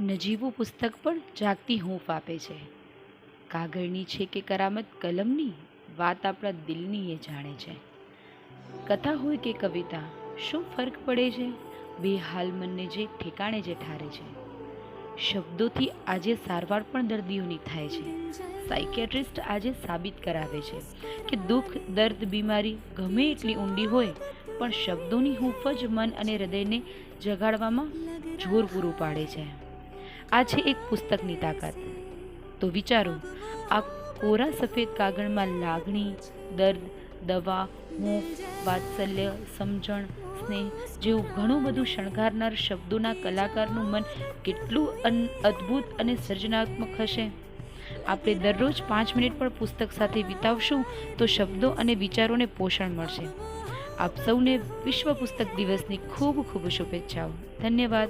નજીવું પુસ્તક પણ જાગતી હૂંફ આપે છે. કાગળની છે કે કરામત કલમની, વાત આપણા દિલની એ જાણે છે. કથા હોય કે કવિતા, શું ફરક પડે છે? બે હાલ મનને જે ઠેકાણે જે ઠારે છે. શબ્દોથી આજે સારવાર પણ દર્દીઓની થાય છે. સાયકેટ્રિસ્ટ આજે સાબિત કરાવે છે કે દુઃખ, દર્દ, બીમારી ગમે એટલી ઊંડી હોય, પણ શબ્દોની હૂંફ જ મન અને હૃદયને જગાડવામાં જોર પૂરું પાડે છે. આ છે એક પુસ્તકની તાકાત. તો વિચારો, આ કોરા સફેદ કાગળમાં લાગણી, દર્દ, દવા, હૂંફ, વાત્સલ્ય, સમજણ, સ્નેહ જેવું ઘણું બધું શણગારનાર શબ્દોના કલાકારનું મન કેટલું અદ્ભુત અને સર્જનાત્મક હશે. આપણે દરરોજ 5 મિનિટ પણ પુસ્તક સાથે વિતાવશું તો શબ્દો અને વિચારોને પોષણ મળશે. આપ સૌને વિશ્વ પુસ્તક દિવસની ખૂબ ખૂબ શુભેચ્છાઓ. ધન્યવાદ.